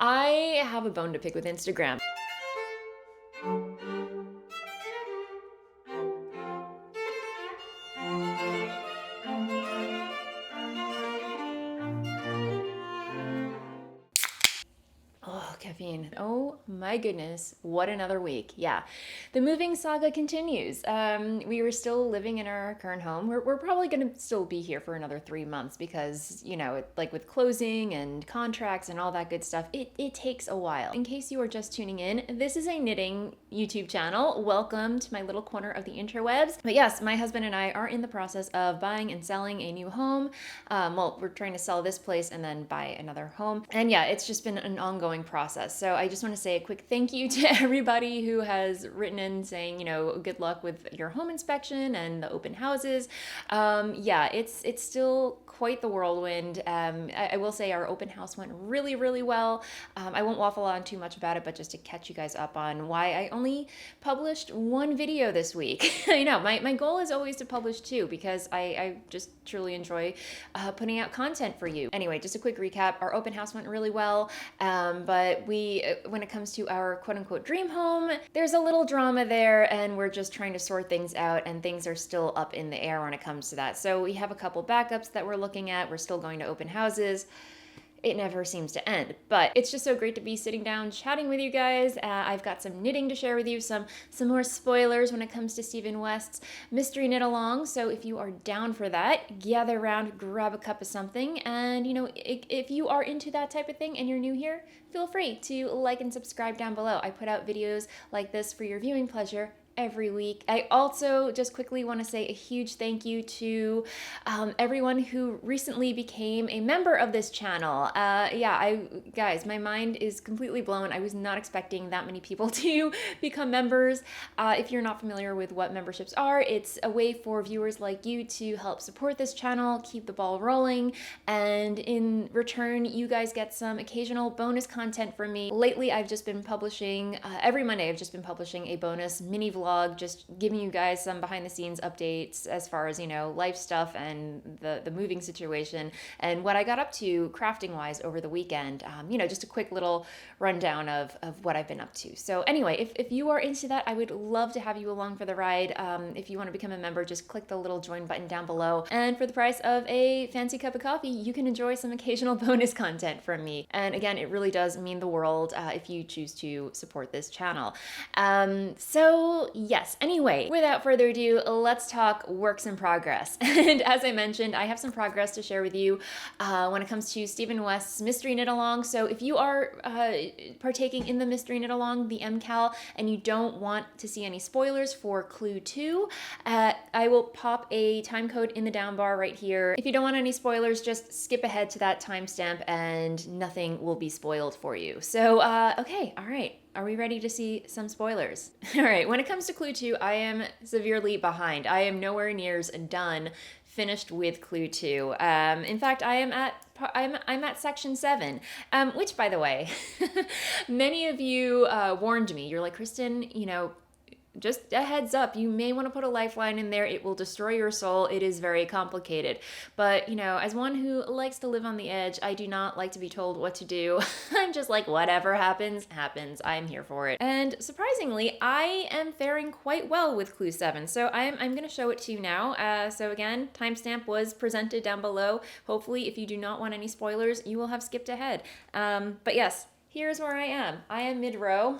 I have a bone to pick with Instagram. Oh, caffeine. Oh my goodness. What another week. Yeah. The moving saga continues. We were still living in our current home. We're probably going to still be here for another 3 months because, like with closing and contracts and all that good stuff, it takes a while. In case you are just tuning in, this is a knitting YouTube channel. Welcome to my little corner of the interwebs. But yes, my husband and I are in the process of buying and selling a new home. Well, we're trying to sell this place and then buy another home. And yeah, it's just been an ongoing process. So I just want to say a quick thank you to everybody who has written in saying, good luck with your home inspection and the open houses. Yeah, it's still quite the whirlwind. I will say our open house went really, really well. I won't waffle on too much about it, but just to catch you guys up on why I only published one video this week. I know, my goal is always to publish two because I just truly enjoy putting out content for you. Anyway, just a quick recap. Our open house went really well, but when it comes to our quote-unquote dream home, there's a little drama there, and we're just trying to sort things out, and things are still up in the air when it comes to that. So we have a couple backups that we're looking at. We're still going to open houses. It never seems to end, but it's just so great to be sitting down chatting with you guys. I've got some knitting to share with you, some more spoilers when it comes to Stephen West's mystery knit along. So if you are down for that, gather around, grab a cup of something, and if you are into that type of thing and you're new here, feel free to like and subscribe down below. I put out videos like this for your viewing pleasure every week. I also just quickly want to say a huge thank you to everyone who recently became a member of this channel. Guys, my mind is completely blown. I was not expecting that many people to become members. If you're not familiar with what memberships are, it's a way for viewers like you to help support this channel, keep the ball rolling, and in return, you guys get some occasional bonus content from me. Lately, I've just been publishing, every Monday, I've just been publishing a bonus mini vlog, just giving you guys some behind the scenes updates as far as, life stuff and the moving situation and what I got up to crafting wise over the weekend. Just a quick little rundown of what I've been up to. So anyway, if you are into that, I would love to have you along for the ride. If you want to become a member, just click the little join button down below. And for the price of a fancy cup of coffee, you can enjoy some occasional bonus content from me. And again, it really does mean the world if you choose to support this channel. So yes, anyway, without further ado, let's talk works in progress. And as I mentioned, I have some progress to share with you when it comes to Stephen West's mystery knit along. So if you are partaking in the mystery knit along, the Mkal, and you don't want to see any spoilers for Clue 2, I will pop a time code in the down bar right here. If you don't want any spoilers, just skip ahead to that timestamp and nothing will be spoiled for you. So, okay, all right. Are we ready to see some spoilers? All right, when it comes to Clue 2, I am severely behind. I am nowhere near finished with Clue 2. In fact, I'm at section 7, which, by the way, many of you warned me. You're like, Kristen, just a heads up, you may want to put a lifeline in there. It will destroy your soul. It is very complicated. But, as one who likes to live on the edge, I do not like to be told what to do. I'm just like, whatever happens, happens. I'm here for it. And surprisingly, I am faring quite well with Clue 7. So I'm going to show it to you now. So again, timestamp was presented down below. Hopefully, if you do not want any spoilers, you will have skipped ahead. But yes, here's where I am. I am mid-row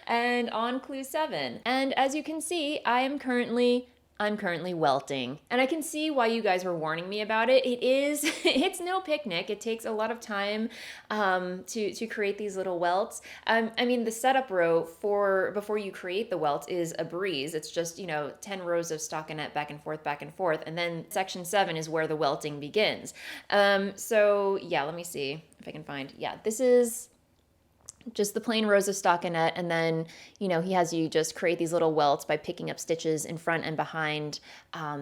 and on Clue 7. And as you can see, I'm currently welting. And I can see why you guys were warning me about it. It's no picnic. It takes a lot of time to create these little welts. The setup row before you create the welt is a breeze. It's just, 10 rows of stockinette back and forth. And then section 7 is where the welting begins. So yeah, let me see if I can find, this is just the plain rows of stockinette, and then, you know, he has you just create these little welts by picking up stitches in front and behind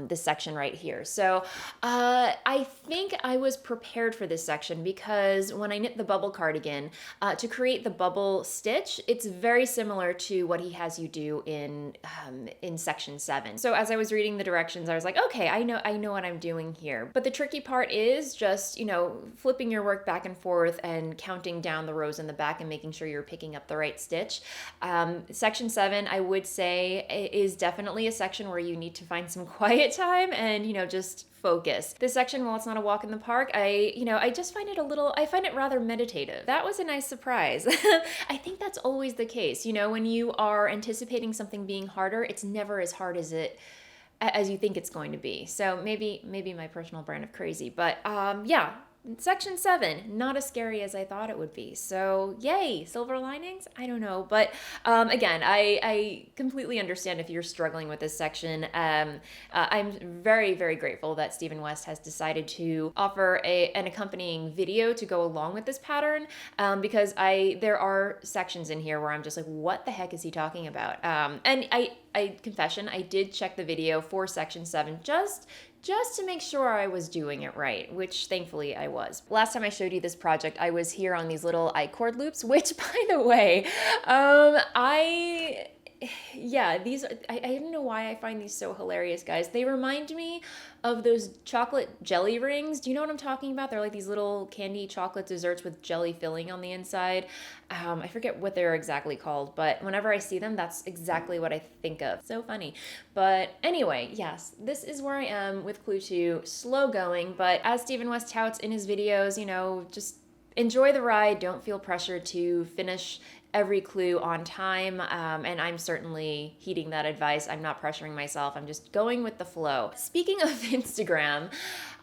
this section right here. So I think I was prepared for this section because when I knit the bubble cardigan, to create the bubble stitch, it's very similar to what he has you do in section 7. So as I was reading the directions, I was like, okay, I know what I'm doing here. But the tricky part is just, you know, flipping your work back and forth and counting down the rows in the back and making sure you're picking up the right stitch. Section 7, I would say, is definitely a section where you need to find some quiet time and, you know, just focus. This section, while it's not a walk in the park, I just find it I find it rather meditative. That was a nice surprise. I think that's always the case. You know, when you are anticipating something being harder, it's never as hard as you think it's going to be. So maybe my personal brand of crazy, but yeah. Section 7, not as scary as I thought it would be. So yay, silver linings? I don't know. But again, I completely understand if you're struggling with this section. I'm very, very grateful that Stephen West has decided to offer an accompanying video to go along with this pattern, because there are sections in here where I'm just like, what the heck is he talking about? And confession, I did check the video for section 7 just to make sure I was doing it right, which thankfully I was. Last time I showed you this project, I was here on these little I-cord loops, which, by the way, I don't know why I find these so hilarious, guys. They remind me of those chocolate jelly rings. Do you know what I'm talking about? They're like these little candy chocolate desserts with jelly filling on the inside. I forget what they're exactly called, but whenever I see them, that's exactly what I think of. So funny. But anyway, yes, this is where I am with Clue 2, slow going, but as Stephen West touts in his videos, you know, just enjoy the ride. Don't feel pressured to finish every clue on time, and I'm certainly heeding that advice. I'm not pressuring myself. I'm just going with the flow. Speaking of Instagram,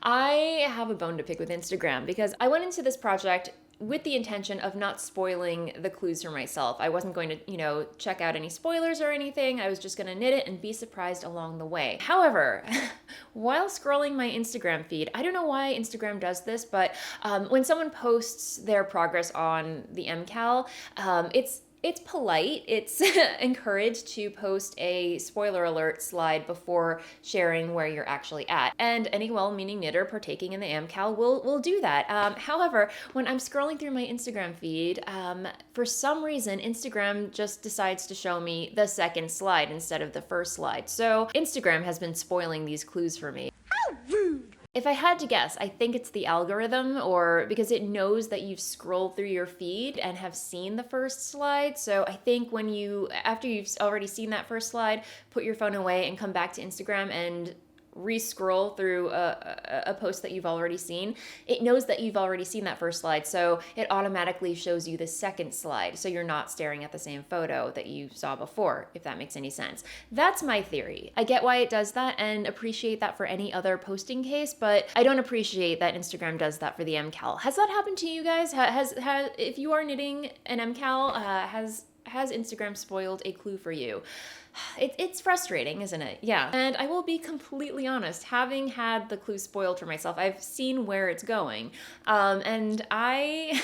I have a bone to pick with Instagram because I went into this project with the intention of not spoiling the clues for myself. I wasn't going to, you know, check out any spoilers or anything. I was just going to knit it and be surprised along the way. However, while scrolling my Instagram feed, I don't know why Instagram does this, but when someone posts their progress on the Mkal, it's polite. It's encouraged to post a spoiler alert slide before sharing where you're actually at. And any well-meaning knitter partaking in the Mkal will do that. However, when I'm scrolling through my Instagram feed, for some reason, Instagram just decides to show me the second slide instead of the first slide. So Instagram has been spoiling these clues for me. How rude! If I had to guess, I think it's the algorithm, or because it knows that you've scrolled through your feed and have seen the first slide. So I think after you've already seen that first slide, put your phone away and come back to Instagram and re-scroll through a post that you've already seen, it knows that you've already seen that first slide, so it automatically shows you the second slide, so you're not staring at the same photo that you saw before, if that makes any sense. That's my theory. I get why it does that and appreciate that for any other posting case, but I don't appreciate that Instagram does that for the Mkal. Has that happened to you guys? If you are knitting an Mkal, has Instagram spoiled a clue for you? It's frustrating, isn't it? Yeah. And I will be completely honest, having had the clue spoiled for myself, I've seen where it's going. And I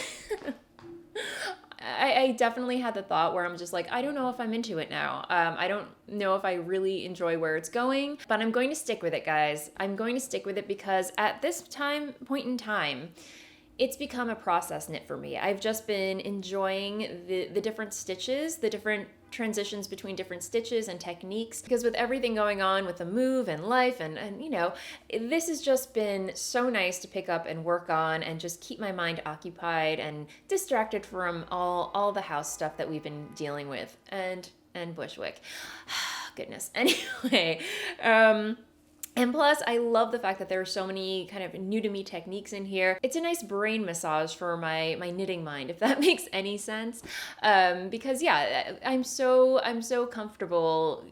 definitely had the thought where I'm just like, I don't know if I'm into it now. I don't know if I really enjoy where it's going, but I'm going to stick with it, guys. I'm going to stick with it because at this point in time, it's become a process knit for me. I've just been enjoying the different stitches, the different transitions between different stitches and techniques, because with everything going on with the move and life and you know, this has just been so nice to pick up and work on and just keep my mind occupied and distracted from all the house stuff that we've been dealing with and Bushwick. Goodness. Anyway, and plus, I love the fact that there are so many kind of new to me techniques in here. It's a nice brain massage for my knitting mind, if that makes any sense. Because yeah, I'm so comfortable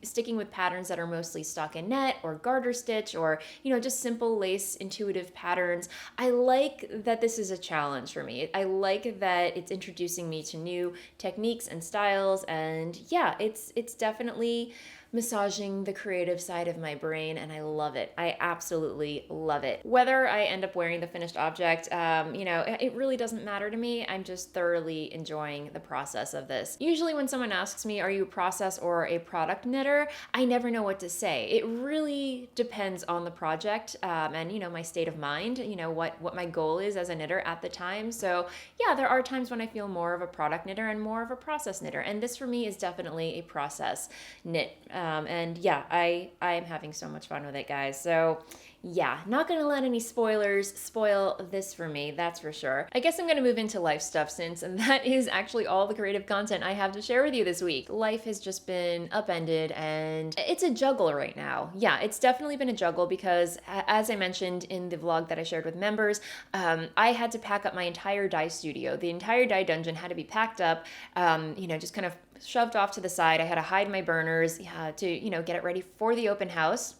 sticking with patterns that are mostly stockinette or garter stitch or, you know, just simple lace intuitive patterns. I like that this is a challenge for me. I like that it's introducing me to new techniques and styles, and yeah, it's definitely massaging the creative side of my brain, and I love it. I absolutely love it. Whether I end up wearing the finished object, it really doesn't matter to me. I'm just thoroughly enjoying the process of this. Usually when someone asks me, are you a process or a product knitter? I never know what to say. It really depends on the project and, my state of mind, what my goal is as a knitter at the time. So yeah, there are times when I feel more of a product knitter and more of a process knitter. And this for me is definitely a process knit. And yeah, I am having so much fun with it, guys. So yeah, not gonna let any spoilers spoil this for me, that's for sure. I guess I'm gonna move into life stuff since, and that is actually all the creative content I have to share with you this week. Life has just been upended and it's a juggle right now. Yeah, it's definitely been a juggle because as I mentioned in the vlog that I shared with members, I had to pack up my entire dye studio. The entire dye dungeon had to be packed up, just kind of shoved off to the side. I had to hide my burners to, get it ready for the open house.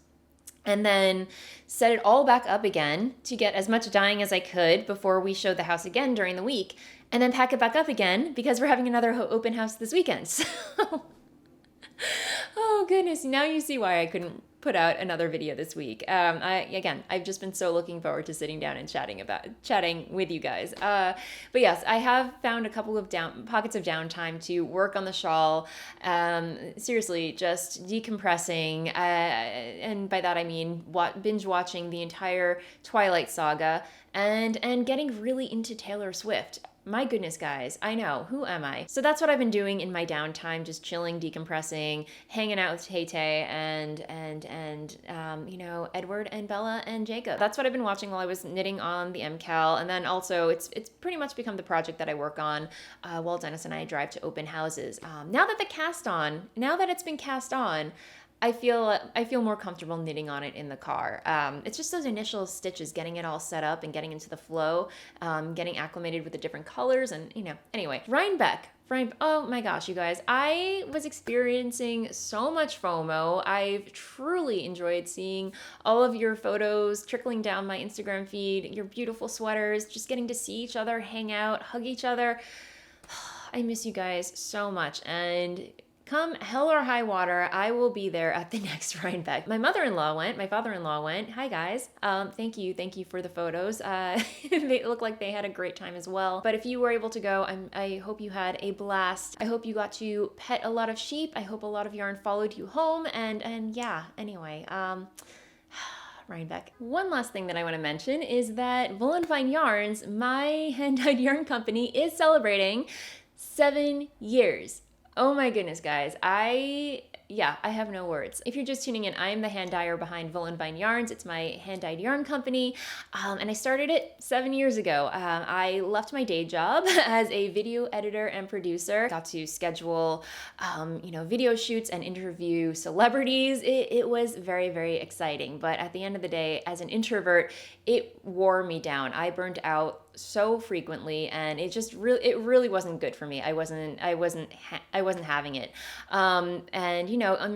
And then set it all back up again to get as much dyeing as I could before we showed the house again during the week. And then pack it back up again because we're having another open house this weekend. So, oh goodness, now you see why I couldn't put out another video this week. I've just been so looking forward to sitting down and chatting with you guys. But yes, I have found a couple of pockets of downtime to work on the shawl. Seriously, just decompressing, and by that I mean binge watching the entire Twilight Saga and getting really into Taylor Swift. My goodness, guys, I know, who am I? So that's what I've been doing in my downtime, just chilling, decompressing, hanging out with Tay and Edward and Bella and Jacob. That's what I've been watching while I was knitting on the Mkal, and then also it's pretty much become the project that I work on while Dennis and I drive to open houses. Now that it's been cast on, I feel more comfortable knitting on it in the car. It's just those initial stitches, getting it all set up and getting into the flow, getting acclimated with the different colors and, anyway. Rhinebeck. Oh my gosh, you guys. I was experiencing so much FOMO. I've truly enjoyed seeing all of your photos trickling down my Instagram feed, your beautiful sweaters, just getting to see each other, hang out, hug each other. I miss you guys so much, and come hell or high water, I will be there at the next Rhinebeck. My mother-in-law went, my father-in-law went. Hi guys. Thank you for the photos. They look like they had a great time as well. But if you were able to go, I hope you had a blast. I hope you got to pet a lot of sheep. I hope a lot of yarn followed you home. And yeah, anyway, Rhinebeck. One last thing that I want to mention is that Voolenvine Yarns, my hand-dyed yarn company, is celebrating 7 years. Oh my goodness, guys. I have no words. If you're just tuning in, I am the hand dyer behind Voolenvine Yarns. It's my hand-dyed yarn company, and I started it 7 years ago. I left my day job as a video editor and producer. Got to schedule, video shoots and interview celebrities. It was very, very exciting. But at the end of the day, as an introvert, it wore me down. I burned out so frequently, and it really wasn't good for me. I wasn't having it.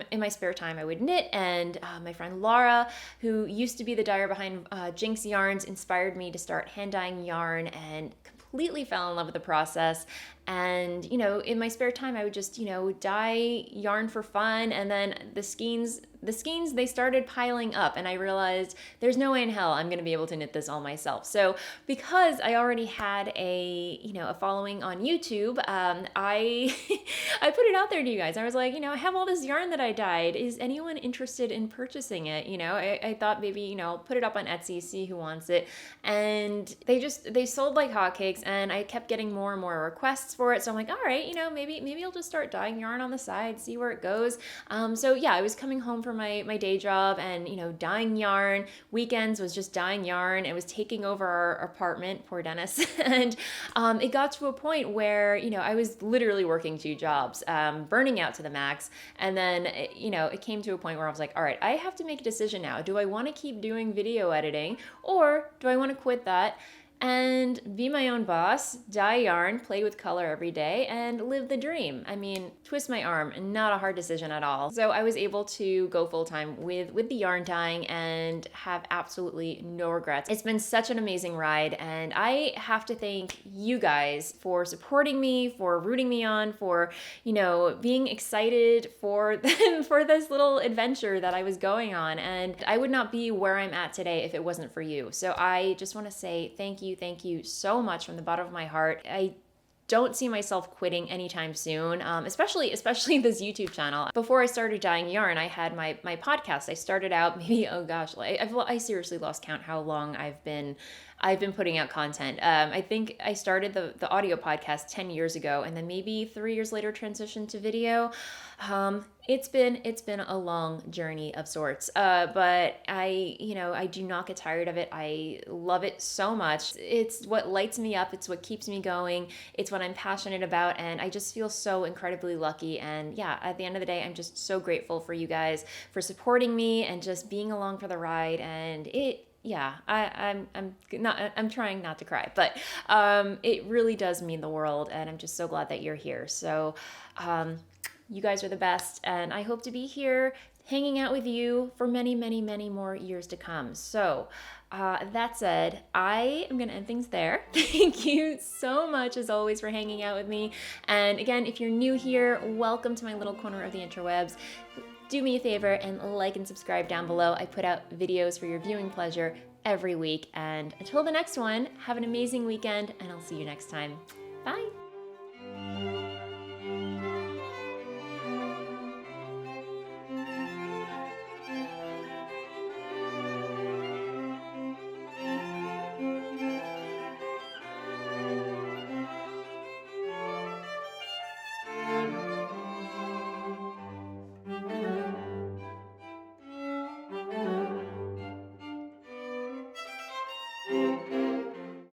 In my spare time I would knit, and my friend Laura, who used to be the dyer behind Jinx Yarns, inspired me to start hand dyeing yarn, and completely fell in love with the process. And, in my spare time, I would just, dye yarn for fun. And then the skeins, they started piling up. And I realized there's no way in hell I'm going to be able to knit this all myself. So because I already had a following on YouTube, I I put it out there to you guys. I was like, I have all this yarn that I dyed. Is anyone interested in purchasing it? I thought maybe, put it up on Etsy, see who wants it. And they sold like hotcakes, and I kept getting more and more requests for it. So I'm like, all right, maybe I'll just start dyeing yarn on the side, see where it goes. So yeah, I was coming home from my day job and, dyeing yarn. Weekends was just dyeing yarn. It was taking over our apartment, poor Dennis. And it got to a point where, I was literally working 2 jobs, burning out to the max. And then, it came to a point where I was like, all right, I have to make a decision now. Do I want to keep doing video editing, or do I want to quit that and be my own boss, dye yarn, play with color every day, and live the dream. I mean, twist my arm, not a hard decision at all. So I was able to go full time with the yarn dyeing and have absolutely no regrets. It's been such an amazing ride, and I have to thank you guys for supporting me, for rooting me on, for, you know, being excited for for this little adventure that I was going on. And I would not be where I'm at today if it wasn't for you. So I just want to say thank you so much from the bottom of my heart. I don't see myself quitting anytime soon, especially this YouTube channel. Before I started dyeing yarn, I had my podcast. I started out maybe, oh gosh, I seriously lost count how long I've been putting out content. I think I started the audio podcast 10 years ago, and then maybe 3 years later transitioned to video. It's been a long journey of sorts, but I do not get tired of it. I love it so much. It's what lights me up. It's what keeps me going. It's what I'm passionate about, and I just feel so incredibly lucky. And yeah, at the end of the day, I'm just so grateful for you guys for supporting me and just being along for the ride. And I'm trying not to cry, but it really does mean the world, and I'm just so glad that you're here. So you guys are the best, and I hope to be here hanging out with you for many, many, many more years to come. So that said, I am going to end things there. Thank you so much, as always, for hanging out with me. And again, if you're new here, welcome to my little corner of the interwebs. Do me a favor and like and subscribe down below. I put out videos for your viewing pleasure every week. And until the next one, have an amazing weekend, and I'll see you next time. Bye.